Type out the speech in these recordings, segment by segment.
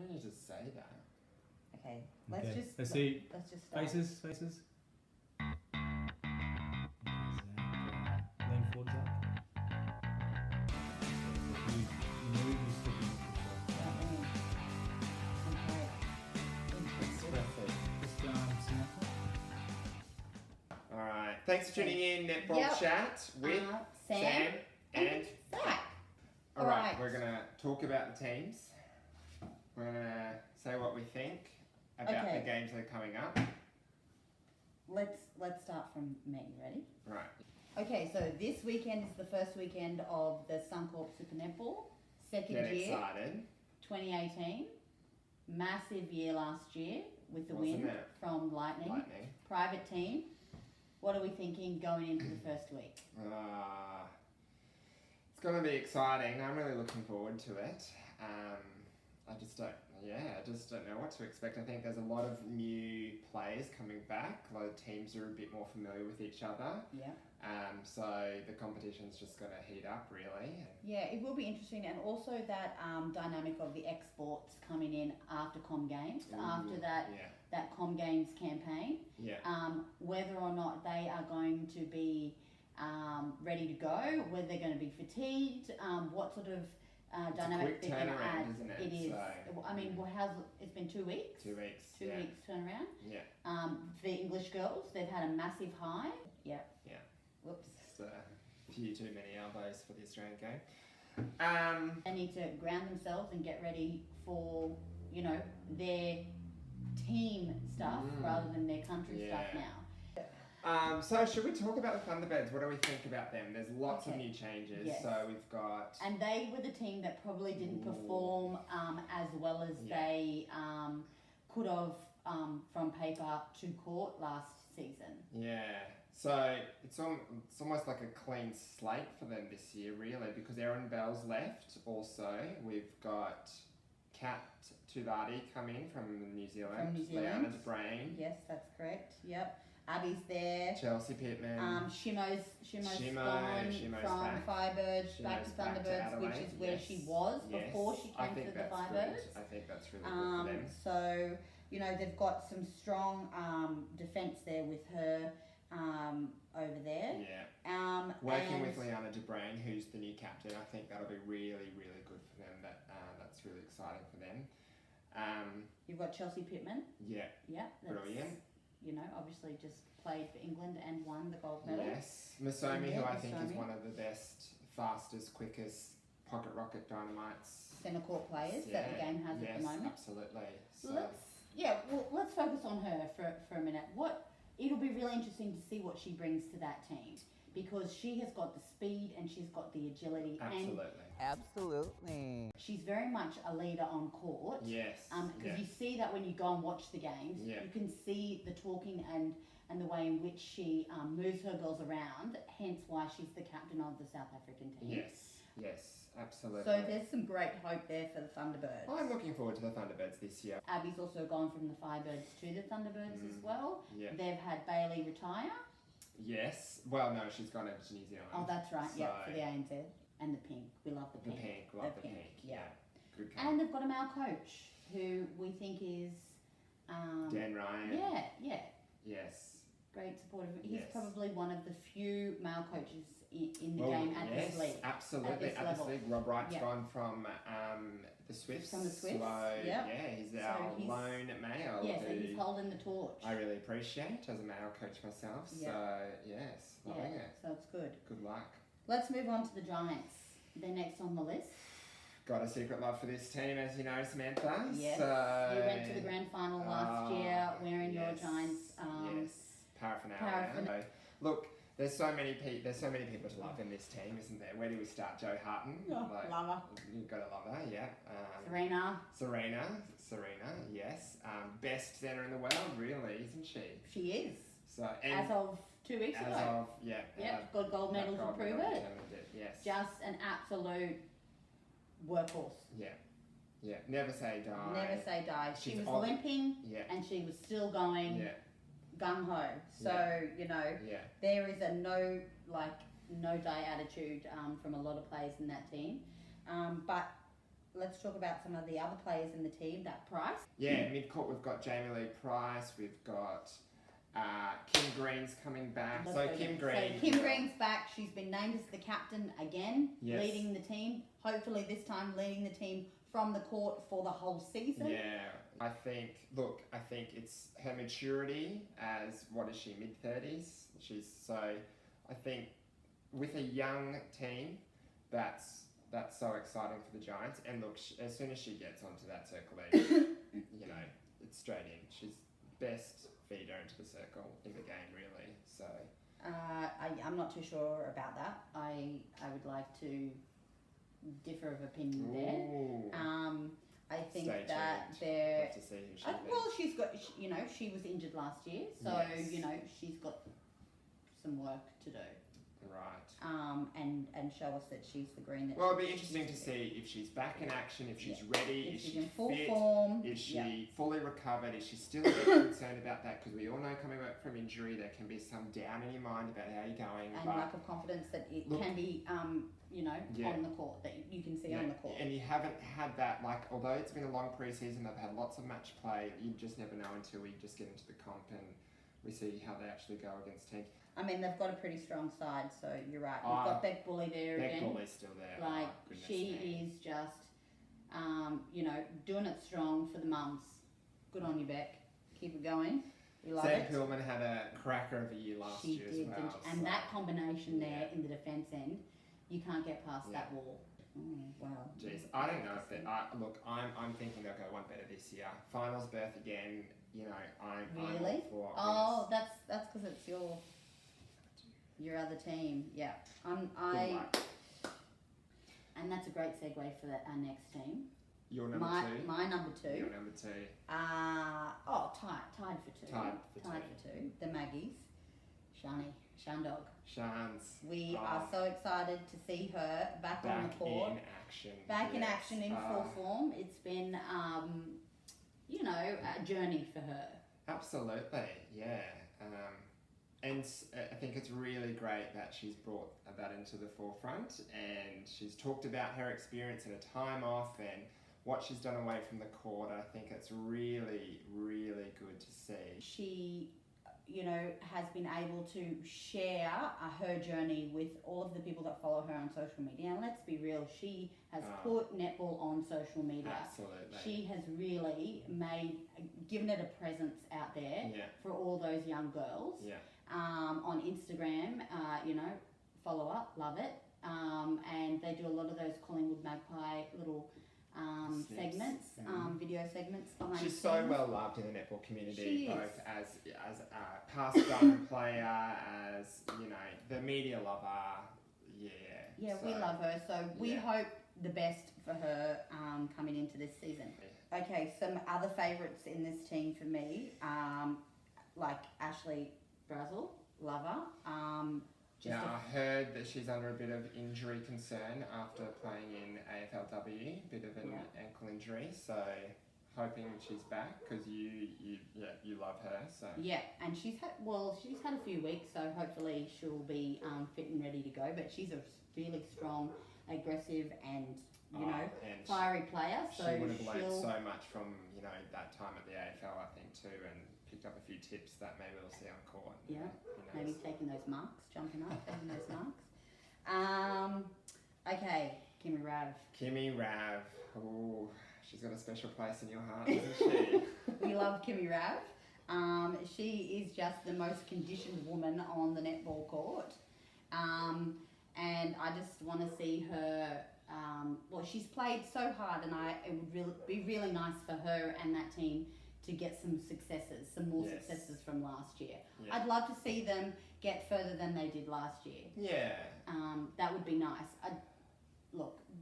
don't you just say that? Okay, let's Okay. just Let's see. Let's just start. Faces. Lean forward, Zach. You move, you slip in. Just Samantha. All right. Thanks for tuning in, Netball Yep. Chat with Sam and Zach. All right. Alright. We're gonna talk about the teams. We're gonna say what we think about Okay. the games that are coming up. Let's start from me. Ready? Right. Okay, so this weekend is the first weekend of the Suncorp Super Netball, second Get year, excited. 2018. Massive year last year with the Wasn't win it? from Lightning. Private team. What are we thinking going into the first week? It's going to be exciting. I'm really looking forward to it. I just don't know what to expect. I think there's a lot of new players coming back. A lot of teams are a bit more familiar with each other. Yeah. So the competition's just going to heat up, really. Yeah, it will be interesting, and also that dynamic of the exports coming in after Com Games, after that Com Games campaign. Yeah. Whether or not they are going to be ready to go, whether they're going to be fatigued, what sort of dynamic they're going to add. Isn't it? It is. So, I mean, it's been 2 weeks. 2 weeks. 2 weeks turnaround. Yeah. The English girls, they've had a massive high. Yeah. Yeah. Whoops. Just a few too many elbows for the Australian game. They need to ground themselves and get ready for, their team stuff rather than their country stuff now. So should we talk about the Thunderbirds? What do we think about them? There's lots of new changes. Yes. So we've got... And they were the team that probably didn't perform as well as they could have from paper to court last season. Yeah. So it's almost like a clean slate for them this year, really, because Erin Bell's left also. We've got Kat Tuvati come in from New Zealand. From New Zealand. Leanna DeBrain. Yes, that's correct. Yep. Abby's there. Chelsea Pittman. Shimo's gone from Firebirds back to Thunderbirds, which is where she was before she came to the Firebirds. I think that's really good for them. So, they've got some strong defence there with her over there. Yeah. Working with Leanna DeBrain, who's the new captain, I think that'll be really, really good for them. That's really exciting for them. You've got Chelsea Pittman. Yeah. Yeah. Brilliant. Obviously just played for England and won the gold medal. Yes. Masomi, who I think is one of the best, fastest, quickest pocket rocket dynamites. Centre court players that the game has at the moment. Absolutely. So Let's focus on her for a minute. It'll be really interesting to see what she brings to that team, because she has got the speed and she's got the agility. Absolutely. She's very much a leader on court. Yes. Because you see that when you go and watch the games, you can see the talking and the way in which she moves her girls around, hence why she's the captain of the South African team. Yes, absolutely. So there's some great hope there for the Thunderbirds. I'm looking forward to the Thunderbirds this year. Abby's also gone from the Firebirds to the Thunderbirds as well. Yeah. They've had Bailey retire. Yes. Well, no, she's gone over to New Zealand. Oh, that's right. So, for the ANZ. And the pink. We love the pink. Love the pink. Yeah. Good cover. And they've got a male coach who we think is... Dan Ryan. Yeah. Yes. Great supporter. He's probably one of the few male coaches in the game at this league. Absolutely. At this league. Rob Wright's gone from the Swifts. From the Swifts. So, he's our lone male. Yes, and he's holding the torch. I really appreciate as a male coach myself. So, yes, loving it. So it's good. Good luck. Let's move on to the Giants. They're next on the list. Got a secret love for this team, as you know, Samantha. Yes. So, you went to the grand final last year wearing your Giants. Paraphernalia. Look, there's so many people to love in this team, isn't there? Where do we start? Joe Harton. Love her. You've got to love her, yeah. Serena, yes. Best centre in the world, really, isn't she? She is. So, as of 2 weeks ago. Got gold medals to prove it. Yes. Just an absolute workhorse. Yeah. Never say die. She was limping and she was still going gung ho. So, there is a no die attitude from a lot of players in that team. But let's talk about some of the other players in the team. That Price. Yeah, mid-court we've got Jamie Lee Price, we've got Kim Green's coming back. Kim Green's back. She's been named as the captain again, Yes. leading the team. Hopefully this time leading the team from the court for the whole season. Yeah, I think it's her maturity as, what is she, mid-30s? I think with a young team, that's so exciting for the Giants. And look, as soon as she gets onto that circle edge, it's straight in. She's best feeder into the circle in the game, really. So I'm not too sure about that. I would like to differ of opinion there. I think Stay that tuned. there. Love to see who she Well, she's got. She was injured last year, so Yes. she's got some work to do. Right. And show us that she's the green. That Well, it'll be interesting to see if she's back in action, if she's ready, If is she's she in full fit, form. is she fully recovered, is she still a bit concerned about that? Because we all know coming back from injury, there can be some doubt in your mind about how you're going. And but lack of confidence that it can be, on the court, that you can see on the court. And you haven't had that, although it's been a long pre-season, they've had lots of match play, you just never know until we just get into the comp and we see how they actually go against teams. I mean, they've got a pretty strong side, so you're right. You've got Beck Bully there Beck again. Bully's still there. Goodness She me. is just, doing it strong for the mums. Good on you, Beck. Keep it going. We love Sam it. Pillman had a cracker of a year last year as well. And that combination there in the defence end, you can't get past that wall. Oh, wow. Jeez, I don't know if they. Look, I'm thinking they'll go one better this year. Finals berth again. I'm Really? all for. Oh, that's because it's your other team. Yeah. Good luck. And that's a great segue for our next team. Your number two. My number two. Your number two. Tied for two. Tied for two. The Maggies. Shandog. Shans. We are so excited to see her back on the court. In action. Back in action in full form. It's been, a journey for her. Absolutely, yeah. And I think it's really great that she's brought that into the forefront, and she's talked about her experience and her time off and what she's done away from the court. I think it's really, really good to see. She, has been able to share her journey with all of the people that follow her on social media. And let's be real, she has put netball on social media. Absolutely. She has really given it a presence out there for all those young girls. Yeah. On Instagram, follow up, love it. And they do a lot of those Collingwood Magpie little segments, video segments behind She's the so scenes. well loved in the netball community, She both is. as a past diamond player, as the media lover. Yeah, we love her. So we hope the best for her coming into this season. Okay, some other favourites in this team for me, like Ashley Brazel, love her. I heard that she's under a bit of injury concern after playing in AFLW, bit of an ankle injury. So hoping she's back because you love her. So yeah, and she's had a few weeks, so hopefully she'll be fit and ready to go. But she's a really strong, aggressive, and fiery player. So she would have learned so much from that time at the AFL, I think too, and picked up a few tips that maybe we'll see on court. Yeah, maybe taking those marks, jumping up, taking those marks. Okay, Kimmy Rav. Oh, she's got a special place in your heart, doesn't she? We love Kimmy Rav. She is just the most conditioned woman on the netball court. And I just want to see her. She's played so hard, and it would be really nice for her and that team to get some more successes from last year. Yeah. I'd love to see them get further than they did last year. Yeah. That would be nice.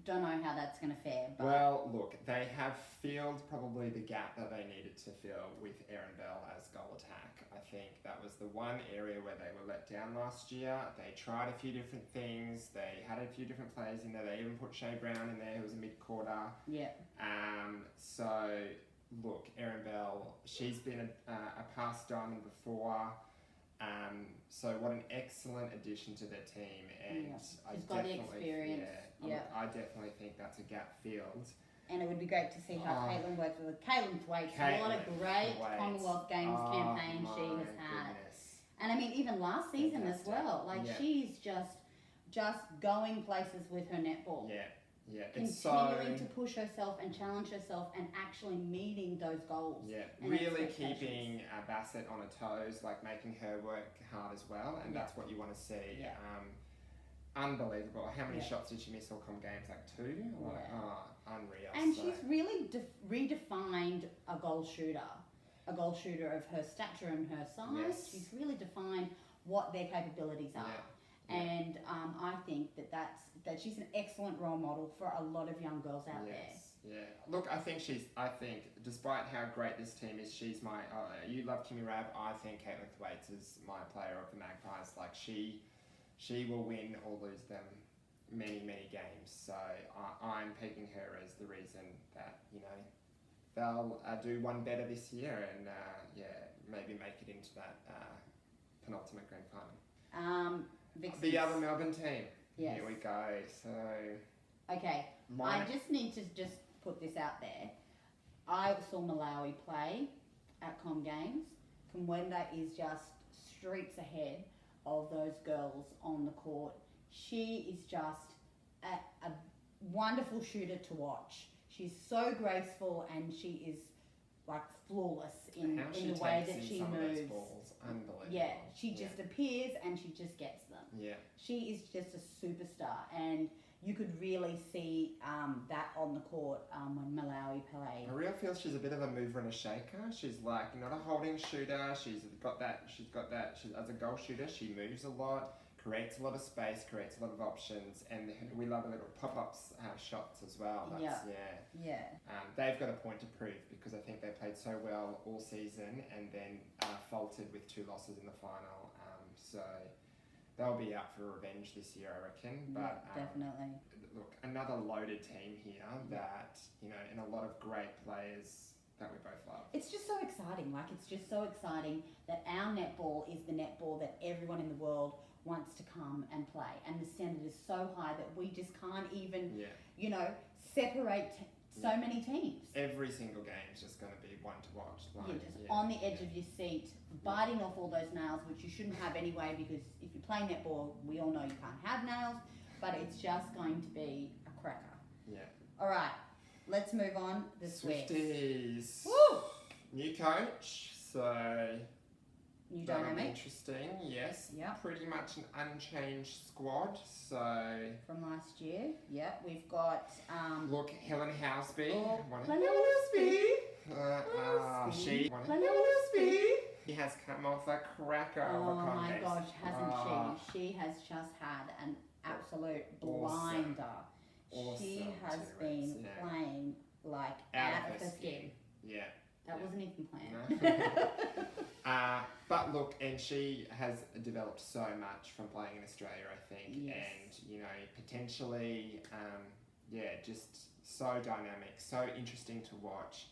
Don't know how that's going to fare. But well, look, they have filled probably the gap that they needed to fill with Erin Bell as goal attack. I think that was the one area where they were let down last year. They tried a few different things. They had a few different players in there. They even put Shay Brown in there, who was a mid-quarter. Yeah. So, look, Erin Bell, she's been a past diamond before. So what an excellent addition to their team, and she's got the experience. I definitely think that's a gap filled. and it would be great to see how Caitlin works with Caitlin Thwaites. A lot of Caitlin great Thwaites. Commonwealth Games campaigns she has had. And I mean, even last season as well. Like she's just going places with her netball. Yeah, continuing to push herself and challenge herself and actually meeting those goals. Yeah, really keeping Bassett on her toes, like making her work hard as well, and that's what you want to see. Yeah. Unbelievable. How many shots did she miss all com games? Like 2? Like, unreal. And she's really redefined a goal shooter of her stature and her size. Yes. She's really defined what their capabilities are. Yeah. And I think that she's an excellent role model for a lot of young girls out there. Yeah. Look, I think despite how great this team is, she's my. You love Kimmy Rabb. I think Caitlin Thwaites is my player of the Magpies. Like she will win or lose them many games. So I'm picking her as the reason that they'll do one better this year and maybe make it into that penultimate grand final. Vixens. The other Melbourne team. Yes. Here we go. So. Okay. I just need to just put this out there. I saw Malawi play at Com Games. Kumwenda is just streets ahead of those girls on the court. She is just a wonderful shooter to watch. She's so graceful and she is like flawless in the way that she moves. Unbelievable. Yeah, she just appears and she just gets them. Yeah. She is just a superstar, and you could really see that on the court when Malawi played. I really feel she's a bit of a mover and a shaker. She's like not a holding shooter. She's got that. As a goal shooter, she moves a lot, creates a lot of space, creates a lot of options, and we love a little pop-ups shots as well. They've got a point to prove because I think they played so well all season and then faltered with 2 losses in the final. So they'll be out for revenge this year, I reckon. But definitely. Look, another loaded team here that and a lot of great players that we both love. It's just so exciting. Like it's just so exciting that our netball is the netball that everyone in the world wants to come and play, and the standard is so high that we just can't even separate so many teams. Every single game is just going to be one to watch. On the edge of your seat, biting off all those nails, which you shouldn't have anyway, because if you play netball, we all know you can't have nails, but it's just going to be a cracker. Yeah. All right, let's move on. The Swifties. Woo! New coach, so new dynamic. Interesting, yes. Yeah. Pretty much an unchanged squad. So from last year, we've got look, Helen Housby. She has come off a cracker of a contest. Oh my gosh, hasn't she? She has just had an absolute blinder. Awesome. She has been playing like out of her skin. Yeah. That wasn't even planned. No. But look, and she has developed so much from playing in Australia, I think. Yes. And, potentially, just so dynamic, so interesting to watch.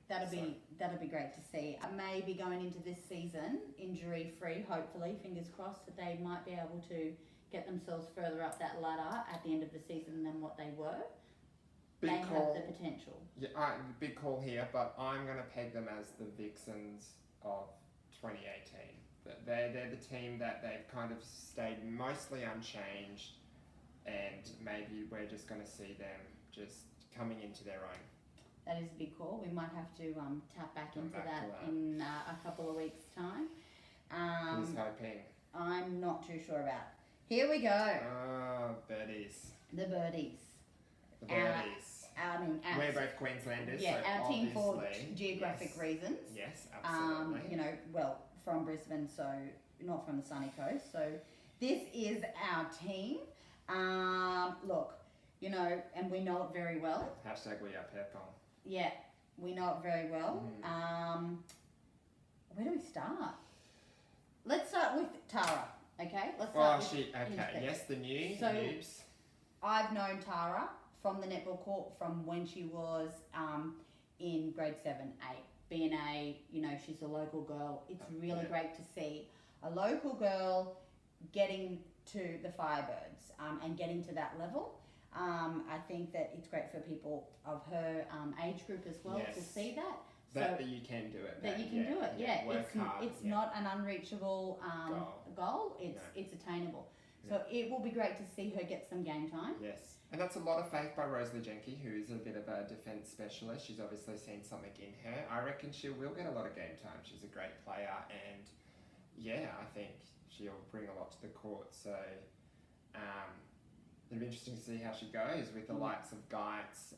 That'll be great to see. Maybe going into this season, injury-free, hopefully, fingers crossed, that they might be able to get themselves further up that ladder at the end of the season than what they were. They have the potential. Yeah, big call here, but I'm going to peg them as the Vixens of 2018. They're the team that they've kind of stayed mostly unchanged, and maybe we're just going to see them just coming into their own. That is a big call. We might have to tap back into that in a couple of weeks' time. Who's hoping? I'm not too sure about. Here we go. Birdies. The Birdies. The Birdies. We're both Queenslanders. Yeah, so our team for geographic reasons. Yes, absolutely. From Brisbane, so not from the sunny coast. So this is our team. Look, and we know it very well. Hashtag we are purple. Yeah, we know it very well. Where do we start? Let's start with Tara, okay? Let's start yes, the So, noobs. I've known Tara from the netball court from when she was in grade 7, 8. Being she's a local girl. It's really great to see a local girl getting to the Firebirds and getting to that level. I think that it's great for people of her age group as well to see that. That you can do it. That you can do it, yeah. Work hard. It's not an unreachable goal. It's attainable. So it will be great to see her get some game time. Yes. And that's a lot of faith by Rosalie Jenke, who is a bit of a defence specialist. She's obviously seen something in her. I reckon she will get a lot of game time. She's a great player, and I think she'll bring a lot to the court. So it'll be interesting to see how she goes with the likes of Geitz.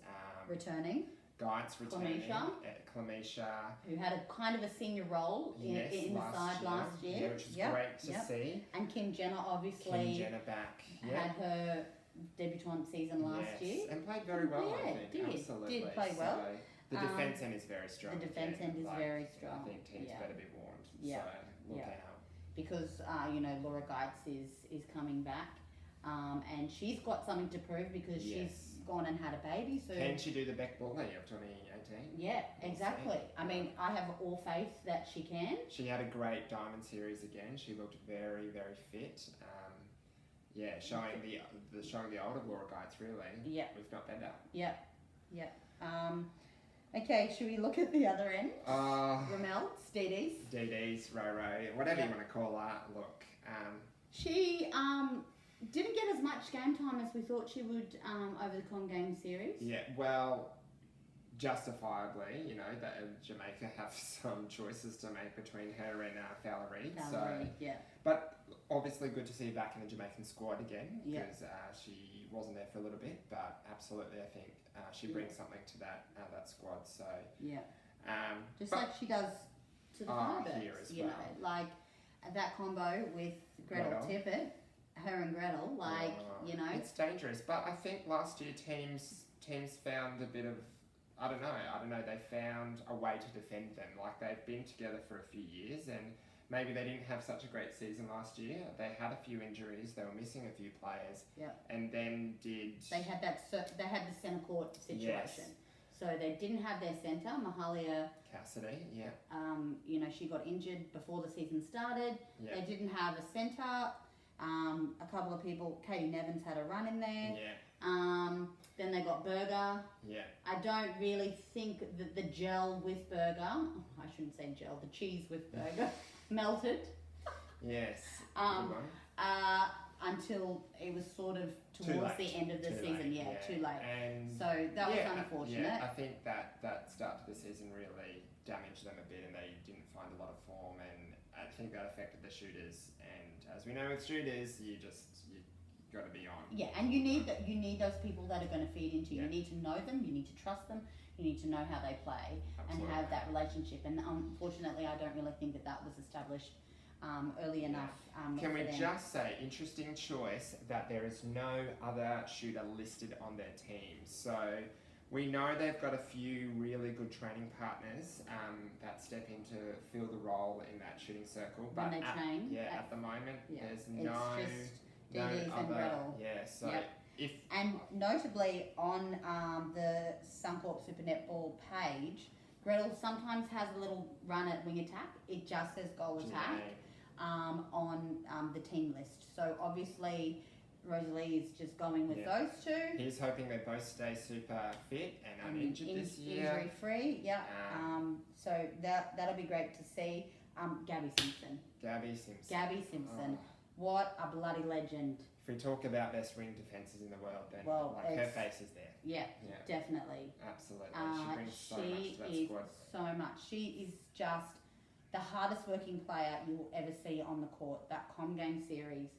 Returning. Clemisha. Who had a kind of a senior role in the side last year. Yeah, which is great to see. And Kim Jenner obviously back. Had her debutante season last year. And played very well, I think. Absolutely. Did play well. So the defence end is very strong. The defence end is very strong. I think teams better be warned. Yeah. So look out. Because, Laura Geitz is coming back. And she's got something to prove because she's gone and had a baby. So can she do the Beck Bully of 2018? Yeah, exactly. I mean, I have all faith that she can. She had a great Diamond Series again. She looked very, very fit. Showing the older Laura Geitz really. Yeah. If not better. Yeah. Yeah. Okay, should we look at the other end? Ramel's, DD's, Roro, whatever you want to call her. Look. She didn't get as much game time as we thought she would over the Con Game series. Yeah, well, justifiably, that Jamaica have some choices to make between her and Fowler Reid. But obviously good to see her back in the Jamaican squad again because she wasn't there for a little bit. But absolutely, I think she brings something to that squad. So like she does to the Firebirds, like that combo with Gretel Tippett. Her and Gretel, it's dangerous. But I think last year teams found a bit of, I don't know. They found a way to defend them. Like they've been together for a few years, and maybe they didn't have such a great season last year. They had a few injuries. They were missing a few players. Yeah. And then they had the centre court situation. Yes. So they didn't have their centre, Mahalia Cassidy. Yeah. She got injured before the season started. Yeah. They didn't have a centre. A couple of people, Katie Nevins had a run in there. Yeah. Then they got Berger. Yeah. I don't really think that the gel with Berger, I shouldn't say gel, the cheese with Berger melted. Yes. Until it was sort of towards the end of the season. Too late. And so that was unfortunate. Yeah, I think that start to the season really damaged them a bit, and they didn't find a lot of form, and I think that affected the shooters. As we know with shooters, you got to be on. Yeah, and you need those people that are going to feed into you. You need to know them. You need to trust them. You need to know how they play. Absolutely. And have that relationship. And unfortunately, I don't really think that was established early enough. Can we just say, interesting choice that there is no other shooter listed on their team. So we know they've got a few really good training partners that step in to fill the role in that shooting circle. But at the moment, there's no other. Gretel. Yeah, so and notably on the Suncorp Super Netball page, Gretel sometimes has a little run at wing attack. It just says goal attack on the team list. So obviously Rosalie is just going with those two. He's hoping they both stay super fit and uninjured this year. Injury free, so that'll be great to see. Gabby Simpson. What a bloody legend. If we talk about best wing defences in the world, then her face is there. Yeah, definitely. Absolutely. She brings so much to that squad. So much. She is just the hardest working player you will ever see on the court. That Com Game series,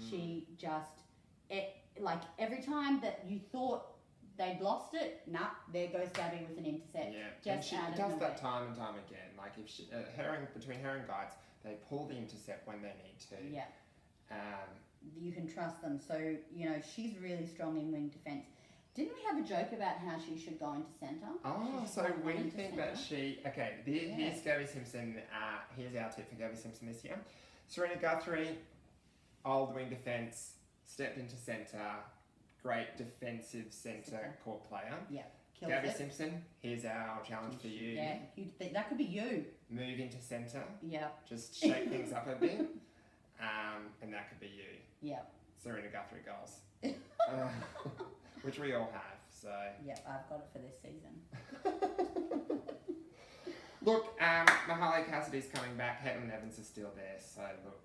she just, every time that you thought they'd lost it, there goes Gabby with an intercept. Yeah, and she does that time and time again. Like if between her and Geitz, they pull the intercept when they need to. Yeah. You can trust them. So, she's really strong in wing defence. Didn't we have a joke about how she should go into centre? So we think that here's Gabby Simpson. Here's our tip for Gabby Simpson this year. Serena Guthrie, old wing defence, stepped into centre, great defensive centre court player. Yeah. Gabby Simpson, here's our challenge for you. Yeah, that could be you. Move into centre. Yeah. Just shake things up a bit. And that could be you. Yeah. Serena Guthrie goals. which we all have. So yeah, I've got it for this season. look, Mahalia Cassidy's coming back. Caitlin Evans is still there. So look,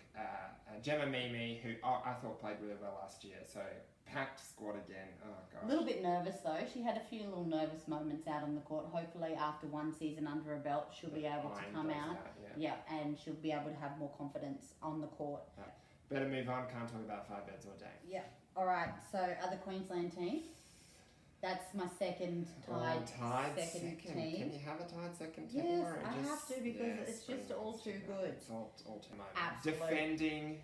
Gemma Mimi, who I thought played really well last year. So packed squad again. Oh gosh. A little bit nervous though. She had a few little nervous moments out on the court. Hopefully, after one season under her belt, she'll be able to come out. Yeah, and she'll be able to have more confidence on the court. Better move on. Can't talk about Firebirds all day. Yeah. All right. So, other Queensland team. That's my second tied second team. Can you have a tied second team? Yes, I have to because it's just all too good. It's all too much. Absolute Defending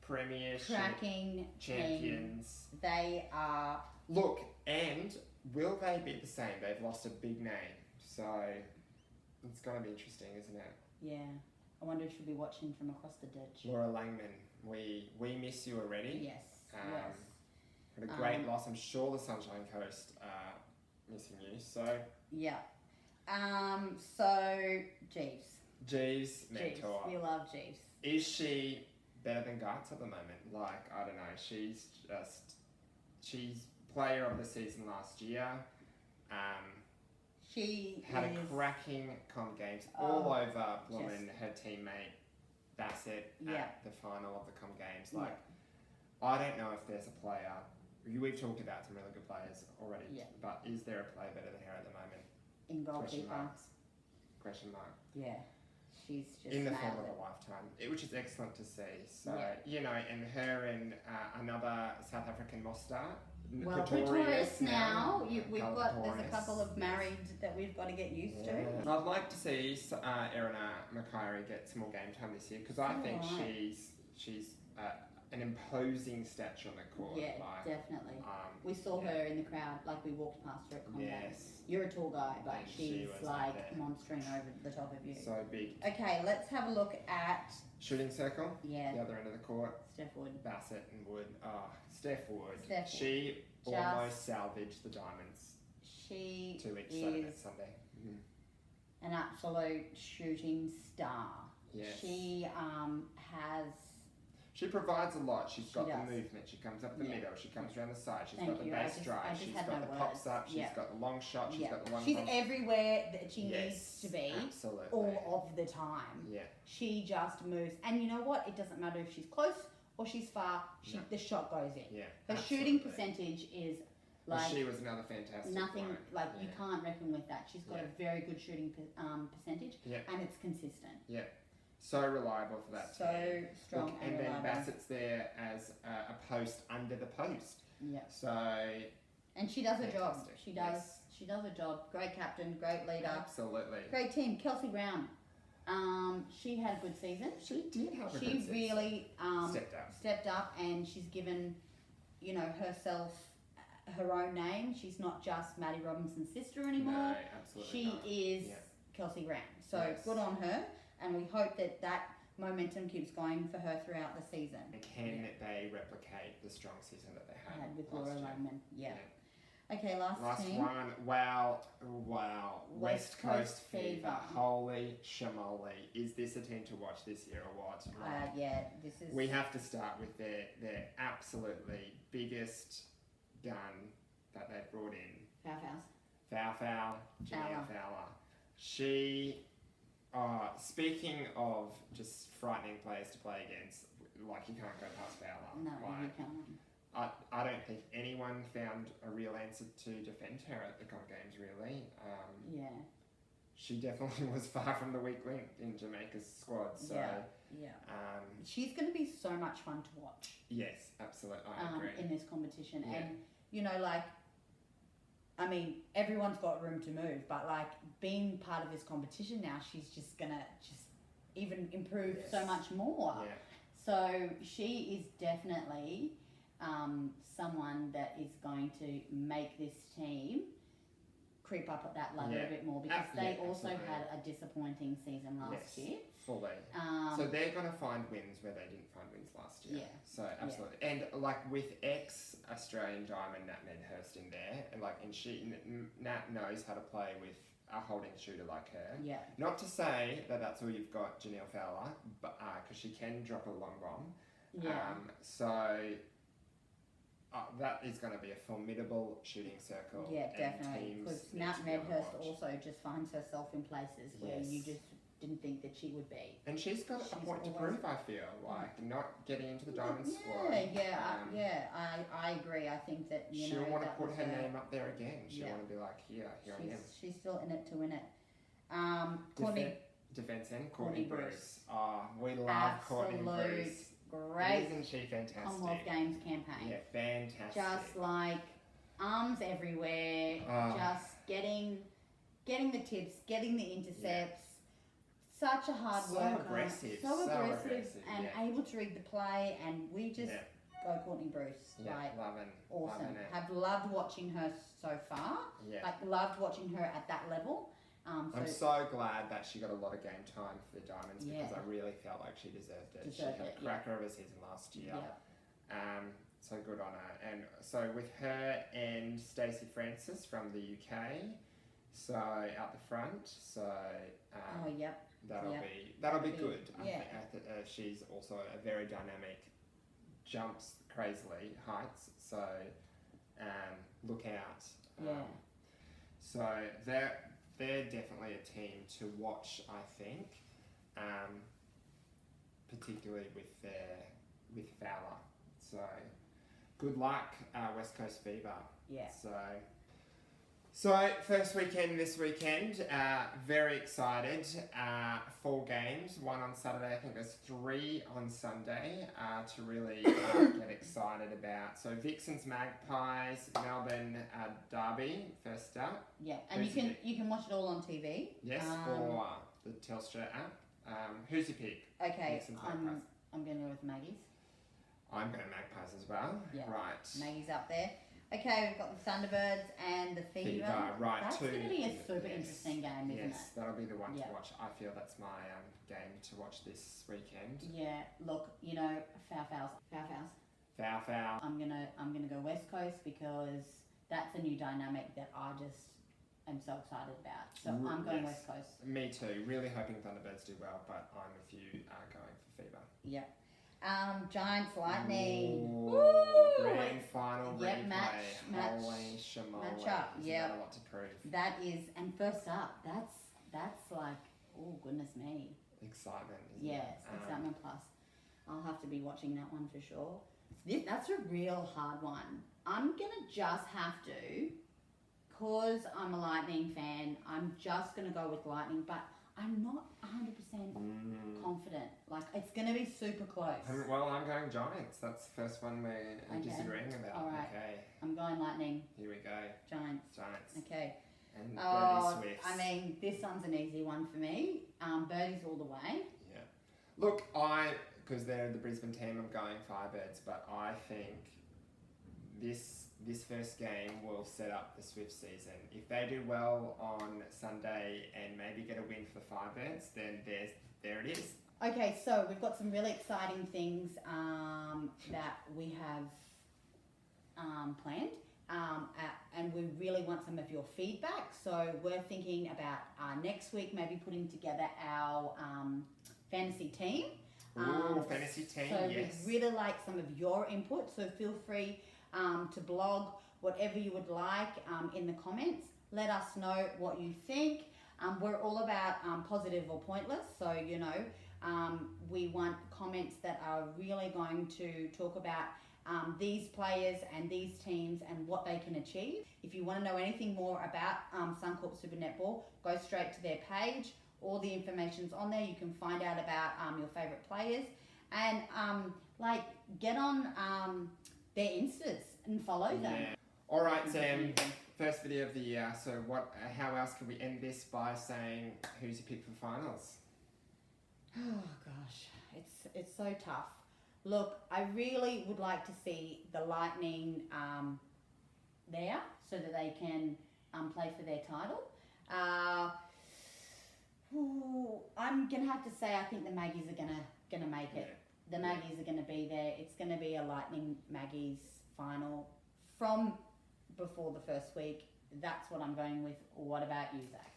premiership cracking champions. Team. They are. Look, and will they be the same? They've lost a big name, so it's going to be interesting, isn't it? Yeah. I wonder if she'll be watching from across the ditch. Laura Langman, we miss you already. Yes. Yes. Had a great loss. I'm sure the Sunshine Coast are missing you. So yeah. So Jeeves, mentor. We love Jeeves. Is she better than Gartz at the moment? Like, I don't know. She's player of the season last year. She had a cracking comp games all over bloomin' her teammate Bassett at the final of the comp games. Like, I don't know if there's a player. We've talked about some really good players already, but is there a player better than her at the moment? In goalkeeper. Question mark. Yeah, she's just in the form of a lifetime, which is excellent to see. So you know, and her and another South African Mostar. Well, Pretorius now. There's a couple of married that we've got to get used to. I'd like to see Erina Makari get some more game time this year because I think she's an imposing stature on the court. Yeah, definitely. We saw her in the crowd, like we walked past her at Collingwood. Yes. You're a tall guy, but she's like monstering over the top of you. So big. Okay, let's have a look at shooting circle. Yeah. The other end of the court. Steph Wood. Bassett and Wood. Steph Wood. She almost salvaged the diamonds. She 2 each Sunday. An absolute shooting star. Yes. She has. She provides a lot. She's got the movement. She comes up the middle. She comes around the side. She's got the base drive. She's got the pops up. She's got the long shot. She's got the one. She's everywhere that she needs to be. Absolutely. All of the time. Yeah. She just moves. And you know what? It doesn't matter if she's close or she's far. The shot goes in. Yeah. Her shooting percentage is like. She was another fantastic. Nothing you can't reckon with that. She's got a very good shooting percentage. Yeah. And it's consistent. Yeah. So reliable for that team. So strong and then reliable. Bassett's there as a post under the post. Yeah. So. And she does her job. She does. She does her job. Great captain. Great leader. Absolutely. Great team. Kelsey Brown. She had a good season. She did have a good season. She really stepped up, and she's given, herself her own name. She's not just Maddie Robinson's sister anymore. No, absolutely She is Kelsey Brown. So good on her. And we hope that momentum keeps going for her throughout the season. And can they replicate the strong season that they had with Laura Langman? Yeah. Okay, last team. One. Wow. West Coast Fever. Holy shamoly. Is this a team to watch this year or what? This is. We have to start with their absolutely biggest gun that they've brought in. Foul. Janelle Fowler. She. Speaking of just frightening players to play against, like you can't go past Fowler. No, you can't. I don't think anyone found a real answer to defend her at the comp games, really. She definitely was far from the weak link in Jamaica's squad. So she's going to be so much fun to watch. Yes, absolutely. I agree. In this competition, and everyone's got room to move, but being part of this competition now, she's just gonna even improve so much more. Yeah. So she is definitely someone that is going to make this team creep up at that ladder a bit more because they also had a disappointing season last year. Fully. So they're going to find wins where they didn't find wins last year. Yeah. So absolutely. And with ex-Australian diamond Nat Medhurst in there, and Nat knows how to play with a holding shooter like her. Yeah. Not to say that that's all you've got, Janelle Fowler, but because she can drop a long bomb. Yeah. So that is going to be a formidable shooting circle. Yeah, and definitely. teams Because need Nat to be able to Medhurst watch. also just finds herself in places where Yes. you just didn't think that she would be. And she's got a She's point to always- prove, I feel, like not getting into the Diamond Yeah, squad. I agree. I think that She'll want to that put was her a- name up there again. She'll Yeah. want to be like, here I am. She's still in it to win it. Courtney, Defence end, Courtney Courtney Bruce. Bruce. Oh, we love Courtney Absolute Bruce. great Isn't she fantastic? Commonwealth Games campaign. Yeah, fantastic. Just like arms everywhere, Oh. just getting the tips, getting the intercepts. Such a hard So worker, aggressive, so so aggressive, aggressive, and yeah. able to read the play. And we just Yeah. go Courtney Bruce, Yeah, like loving awesome. it. Have loved watching her so far. Yeah. Like loved watching her at that level. I'm so glad that she got a lot of game time for the Diamonds because Yeah. I really felt like she deserved it. Deserved she had it, a cracker of a season last year. yeah. So good on her. And so with her and Stacey Francis from the UK, so out the front. So Oh yep. that'll Yep. be That'll be- good. yeah. I think she's also a very dynamic, jumps crazily heights. So look out. Yeah. So they're definitely a team to watch, I think, particularly with Fowler. So good luck, West Coast Fever. Yeah. So first weekend this weekend, very excited. 4 games, 1 on Saturday. I think there's 3 on Sunday to really get excited about. So Vixens Magpies, Melbourne Derby first up. Yeah, and you can watch it all on TV. Yes, or the Telstra app. Who's your pick? Okay, Vixens Magpies. I'm going to go with Maggie's. I'm going Magpies as well. Yeah. Right. Maggie's up there. Okay, we've got the Thunderbirds and the Fever. Right. That's two. going to be a super Yes. interesting game, isn't Yes, that'll be the one Yeah. to watch. I feel that's my game to watch this weekend. it? Yeah. Look, Fowls. Foul. I'm gonna go West Coast because that's a new dynamic that I just am so excited about. So I'm going Yes. West Coast. Me too. Really hoping Thunderbirds do well, but I'm with you going for Fever. Yeah. Giants Lightning. Ooh, Woo! grand final Yep, replay. match Holy shamoly. match up, Isn't yep. that a lot to prove? That is, and first up, that's like, oh goodness me. Excitement, isn't Yes, it? excitement plus. I'll have to be watching that one for sure. That's a real hard one. I'm gonna just have to, cause I'm a Lightning fan. I'm just gonna go with Lightning, but I'm not 100% confident. Like it's gonna be super close. Well, I'm going Giants. That's the first one we're Okay. disagreeing about. All right. Okay, I'm going Lightning, here we go. Giants. Giants. Okay. And Oh, Birdie Swifts. I mean, this one's an easy one for me. Birdies all the way. Yeah. Look, because they're the Brisbane team, I'm going Firebirds, but I think this first game will set up the Swift season. If they do well on Sunday and maybe get a win for the Firebirds, then there it is. Okay, so we've got some really exciting things that we have planned, and we really want some of your feedback. So we're thinking about next week maybe putting together our fantasy team. Ooh, fantasy team, So yes. we'd really like some of your input. So feel free to blog whatever you would like in the comments. Let us know what you think. We're all about positive or pointless. So we want comments that are really going to talk about these players and these teams and what they can achieve. If you want to know anything more about Suncorp Super Netball, go straight to their page. All the information's on there. You can find out about your favourite players and get on their Instas and follow them. Yeah. All right, Sam. First video of the year. So how else can we end this by saying who's your pick for finals? Oh gosh, it's so tough. Look, I really would like to see the Lightning there so that they can play for their title. I'm gonna have to say I think the Maggies are gonna make it. The Maggies are gonna be there. It's gonna be a Lightning Maggies final from before the first week. That's what I'm going with. What about you, Zach?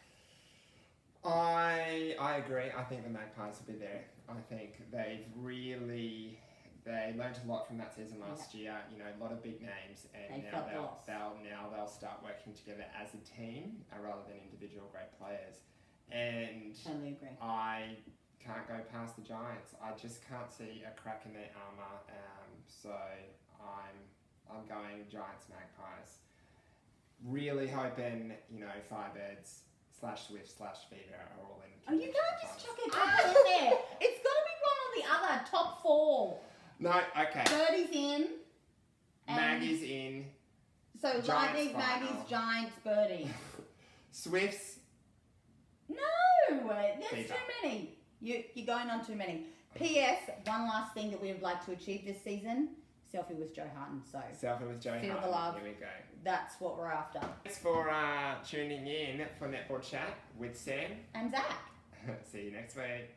I agree. I think the Magpies will be there. I think they've really they learnt a lot from that season last year. You know, a lot of big names, and They now felt the they'll start working together as a team rather than individual great players. And Totally agree. I can't go past the Giants. I just can't see a crack in their armour. So I'm going Giants Magpies. Really hoping, you know, Firebirds /Swifts /Fever are all in. Oh, you can't just chuck a couple in there. It's got to be one or the other. Top 4. No, okay. Birdie's in. and- Maggie's in. So Giants Lightning, final. Maggies, Giants, Birdie. Swifts. No, that's Fever. too many. You're going on too many. P.S. One last thing that we would like to achieve this season: selfie with Joe Hutton. So Selfie with Joe Feel the Hart. love. Here we go. that's what we're after. Thanks for tuning in for Netball Chat with Sam. And Zach. See you next week.